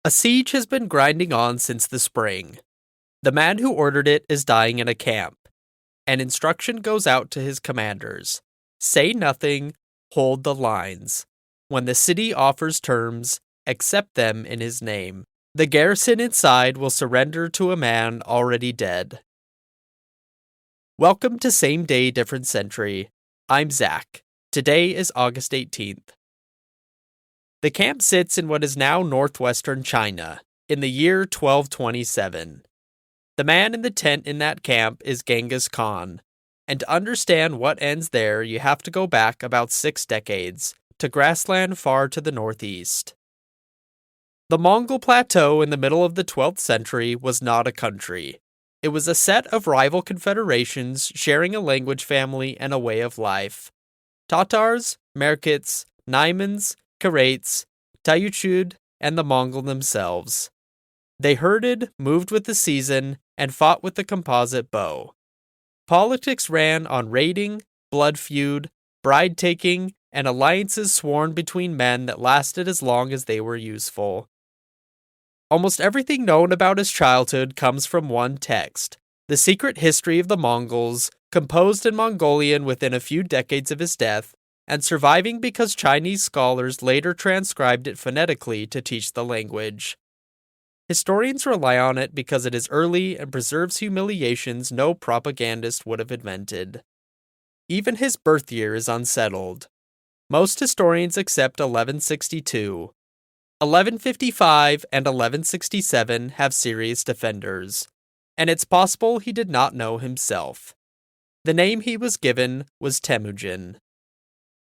A siege has been grinding on since the spring. The man who ordered it is dying in a camp. An instruction goes out to his commanders: say nothing, hold the lines. When the city offers terms, accept them in his name. The garrison inside will surrender to a man already dead. Welcome to Same Day, Different Century. I'm Zach. Today is August 18th. The camp sits in what is now northwestern China, in the year 1227. The man in the tent in that camp is Genghis Khan, and to understand what ends there, you have to go back about 6 decades, to grassland far to the northeast. The Mongol plateau in the middle of the 12th century was not a country. It was a set of rival confederations sharing a language family and a way of life. Tatars, Merkits, Naimans, Karaits, Tayuchud, and the Mongol themselves. They herded, moved with the season, and fought with the composite bow. Politics ran on raiding, blood feud, bride-taking, and alliances sworn between men that lasted as long as they were useful. Almost everything known about his childhood comes from one text, The Secret History of the Mongols, composed in Mongolian within a few decades of his death, and surviving because Chinese scholars later transcribed it phonetically to teach the language. Historians rely on it because it is early and preserves humiliations no propagandist would have invented. Even his birth year is unsettled. Most historians accept 1162. 1155 and 1167 have serious defenders, and it's possible he did not know himself. The name he was given was Temujin.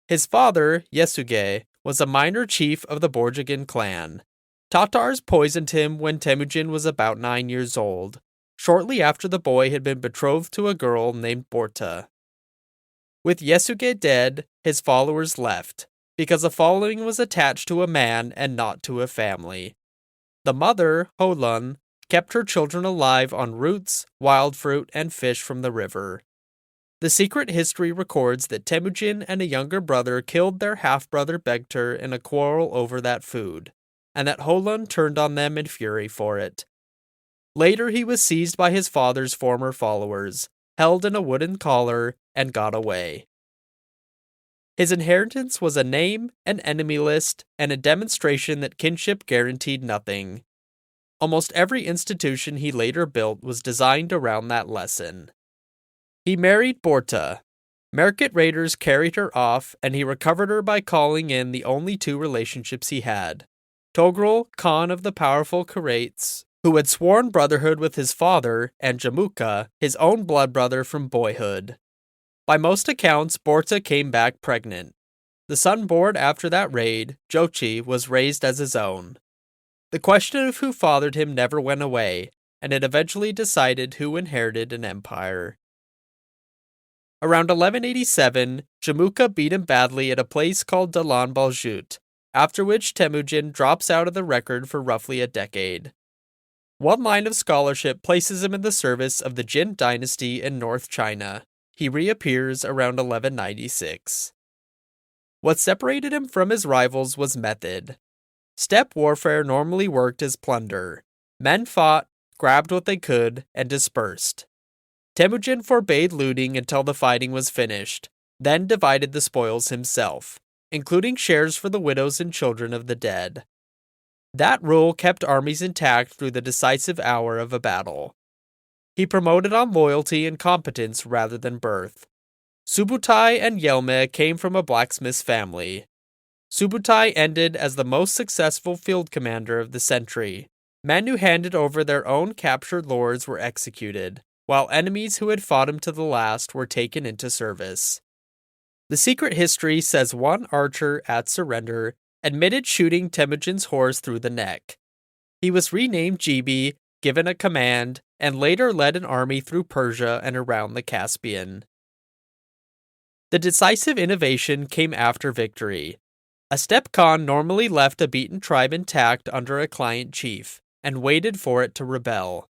His father, Yesuge, was a minor chief of the Borjigin clan. Tatars poisoned him when Temujin was about 9 years old, shortly after the boy had been betrothed to a girl named Borta. With Yesuge dead, his followers left, because a following was attached to a man and not to a family. The mother, Holun, kept her children alive on roots, wild fruit, and fish from the river. The secret history records that Temujin and a younger brother killed their half-brother Begter in a quarrel over that food, and that Holun turned on them in fury for it. Later he was seized by his father's former followers, held in a wooden collar, and got away. His inheritance was a name, an enemy list, and a demonstration that kinship guaranteed nothing. Almost every institution he later built was designed around that lesson. He married Borta. Merkit raiders carried her off, and he recovered her by calling in the only 2 relationships he had: Togrul, Khan of the powerful Karaits, who had sworn brotherhood with his father, and Jamuka, his own blood brother from boyhood. By most accounts, Borta came back pregnant. The son born after that raid, Jochi, was raised as his own. The question of who fathered him never went away, and it eventually decided who inherited an empire. Around 1187, Jamuka beat him badly at a place called Dalan Baljut, after which Temujin drops out of the record for roughly a decade. One line of scholarship places him in the service of the Jin dynasty in North China. He reappears around 1196. What separated him from his rivals was method. Steppe warfare normally worked as plunder. Men fought, grabbed what they could, and dispersed. Temujin forbade looting until the fighting was finished, then divided the spoils himself, including shares for the widows and children of the dead. That rule kept armies intact through the decisive hour of a battle. He promoted on loyalty and competence rather than birth. Subutai and Yelme came from a blacksmith's family. Subutai ended as the most successful field commander of the century. Men who handed over their own captured lords were executed, while enemies who had fought him to the last were taken into service. The secret history says one archer, at surrender, admitted shooting Temujin's horse through the neck. He was renamed Jibi, given a command, and later led an army through Persia and around the Caspian. The decisive innovation came after victory. A steppe Khan normally left a beaten tribe intact under a client chief, and waited for it to rebel.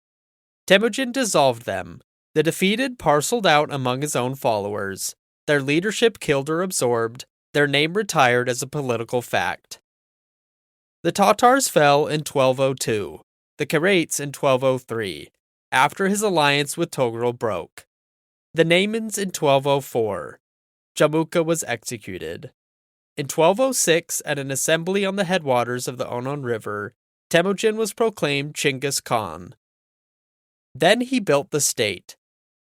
Temujin dissolved them. The defeated parceled out among his own followers. Their leadership killed or absorbed, their name retired as a political fact. The Tatars fell in 1202, the Karaits in 1203, after his alliance with Togrul broke. The Naimans in 1204. Jamuka was executed. In 1206, at an assembly on the headwaters of the Onon River, Temujin was proclaimed Genghis Khan. Then he built the state.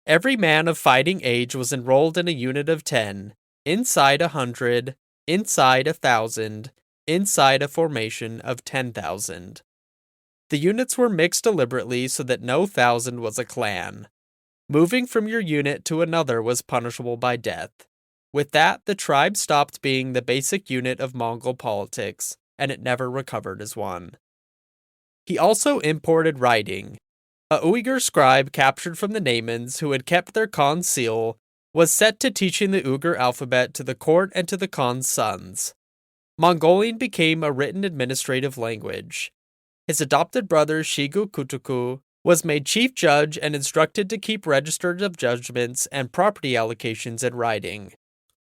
Every man of fighting age was enrolled in a unit of 10, inside 100, inside 1,000, inside a formation of 10,000. The units were mixed deliberately so that no thousand was a clan. Moving from your unit to another was punishable by death. With that, the tribe stopped being the basic unit of Mongol politics, and it never recovered as one. He also imported writing. A Uyghur scribe captured from the Naimans, who had kept their Khan's seal, was set to teaching the Uyghur alphabet to the court and to the Khan's sons. Mongolian became a written administrative language. His adopted brother Shigu Kutuku was made chief judge and instructed to keep registers of judgments and property allocations in writing,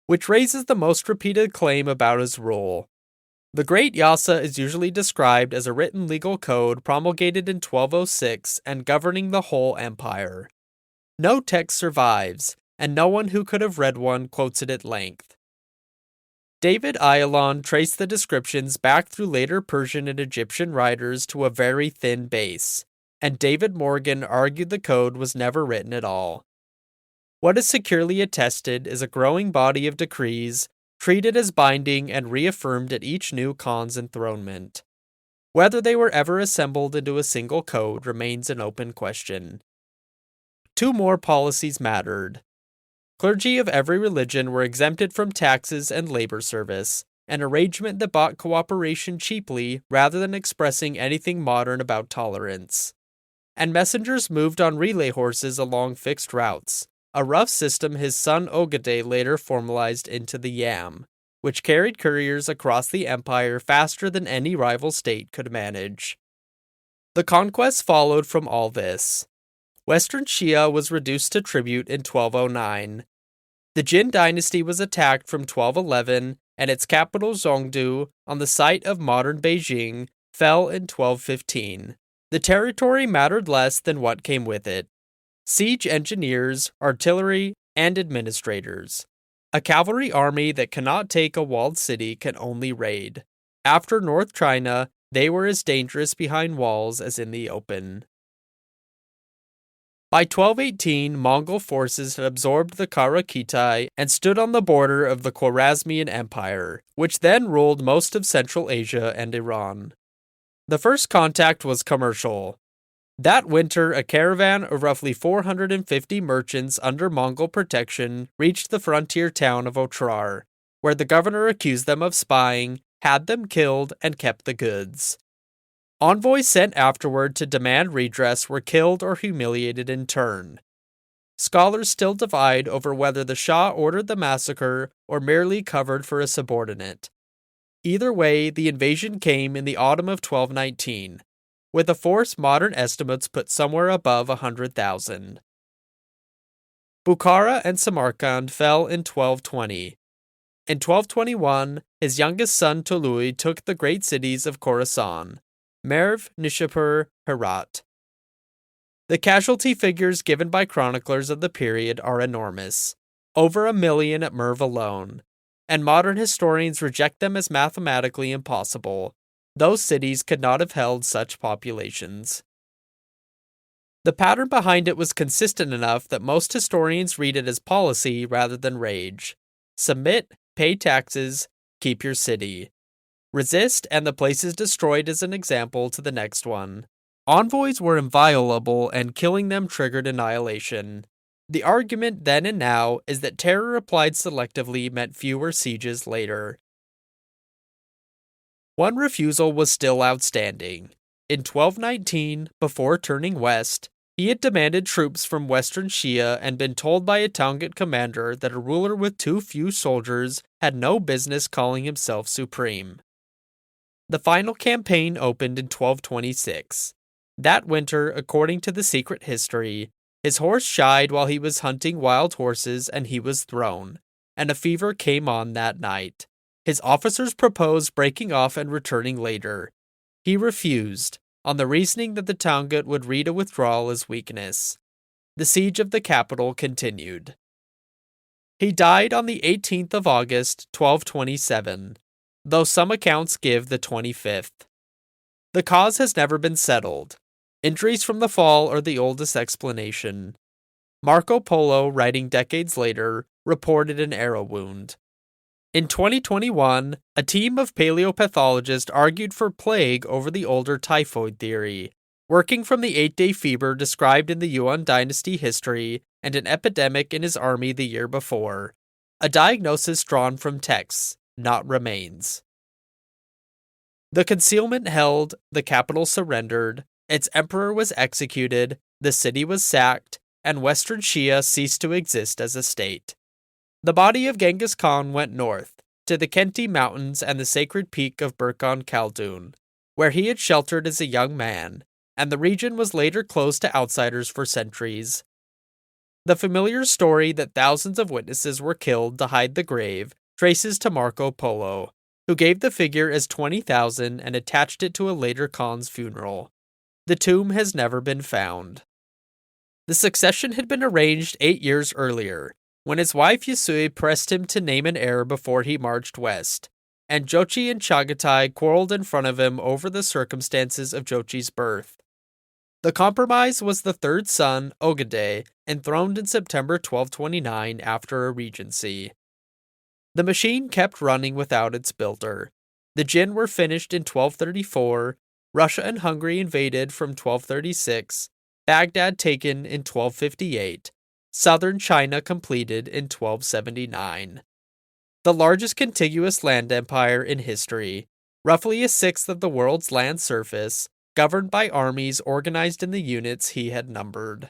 which raises the most repeated claim about his rule. The Great Yasa is usually described as a written legal code promulgated in 1206 and governing the whole empire. No text survives, and no one who could have read one quotes it at length. David Ayalon traced the descriptions back through later Persian and Egyptian writers to a very thin base, and David Morgan argued the code was never written at all. What is securely attested is a growing body of decrees, treated as binding and reaffirmed at each new Khan's enthronement. Whether they were ever assembled into a single code remains an open question. Two more policies mattered. Clergy of every religion were exempted from taxes and labor service, an arrangement that bought cooperation cheaply rather than expressing anything modern about tolerance. And messengers moved on relay horses along fixed routes, a rough system his son Ogedei later formalized into the yam, which carried couriers across the empire faster than any rival state could manage. The conquest followed from all this. Western Xia was reduced to tribute in 1209. The Jin dynasty was attacked from 1211, and its capital Zhongdu, on the site of modern Beijing, fell in 1215. The territory mattered less than what came with it. Siege engineers, artillery, and administrators. A cavalry army that cannot take a walled city can only raid. After North China, they were as dangerous behind walls as in the open. By 1218, Mongol forces had absorbed the Karakitai and stood on the border of the Khwarezmian Empire, which then ruled most of Central Asia and Iran. The first contact was commercial. That winter, a caravan of roughly 450 merchants under Mongol protection reached the frontier town of Otrar, where the governor accused them of spying, had them killed, and kept the goods. Envoys sent afterward to demand redress were killed or humiliated in turn. Scholars still divide over whether the Shah ordered the massacre or merely covered for a subordinate. Either way, the invasion came in the autumn of 1219. With a force modern estimates put somewhere above 100,000. Bukhara and Samarkand fell in 1220. In 1221, his youngest son Tului took the great cities of Khorasan, Merv, Nishapur, Herat. The casualty figures given by chroniclers of the period are enormous, over 1 million at Merv alone, and modern historians reject them as mathematically impossible. Those cities could not have held such populations. The pattern behind it was consistent enough that most historians read it as policy rather than rage. Submit, pay taxes, keep your city. Resist, and the place is destroyed as an example to the next one. Envoys were inviolable, and killing them triggered annihilation. The argument then and now is that terror applied selectively meant fewer sieges later. One refusal was still outstanding. In 1219, before turning west, he had demanded troops from Western Xia and been told by a Tangut commander that a ruler with too few soldiers had no business calling himself supreme. The final campaign opened in 1226. That winter, according to the secret history, his horse shied while he was hunting wild horses and he was thrown, and a fever came on that night. His officers proposed breaking off and returning later, He refused, on the reasoning that the Tangut would read a withdrawal as weakness. The siege of the capital continued. He died on the 18th of August, 1227, though some accounts give the 25th. The cause has never been settled. Injuries from the fall are the oldest explanation. Marco Polo, writing decades later, reported an arrow wound. In 2021, a team of paleopathologists argued for plague over the older typhoid theory, working from the 8-day fever described in the Yuan dynasty history and an epidemic in his army the year before, a diagnosis drawn from texts, not remains. The concealment held, the capital surrendered, its emperor was executed, the city was sacked, and Western Shia ceased to exist as a state. The body of Genghis Khan went north, to the Khenti Mountains and the sacred peak of Burkan Khaldun, where he had sheltered as a young man, and the region was later closed to outsiders for centuries. The familiar story that thousands of witnesses were killed to hide the grave traces to Marco Polo, who gave the figure as 20,000 and attached it to a later Khan's funeral. The tomb has never been found. The succession had been arranged 8 years earlier, when his wife Yasui pressed him to name an heir before he marched west, and Jochi and Chagatai quarreled in front of him over the circumstances of Jochi's birth. The compromise was the third son, Ogede, enthroned in September 1229 after a regency. The machine kept running without its builder. The Jin were finished in 1234, Russia and Hungary invaded from 1236, Baghdad taken in 1258, southern China completed in 1279. The largest contiguous land empire in history, roughly a sixth of the world's land surface, governed by armies organized in the units he had numbered.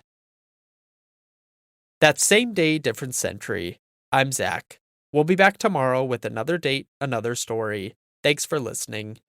That same day, different century. I'm Zach. We'll be back tomorrow with another date, another story. Thanks for listening.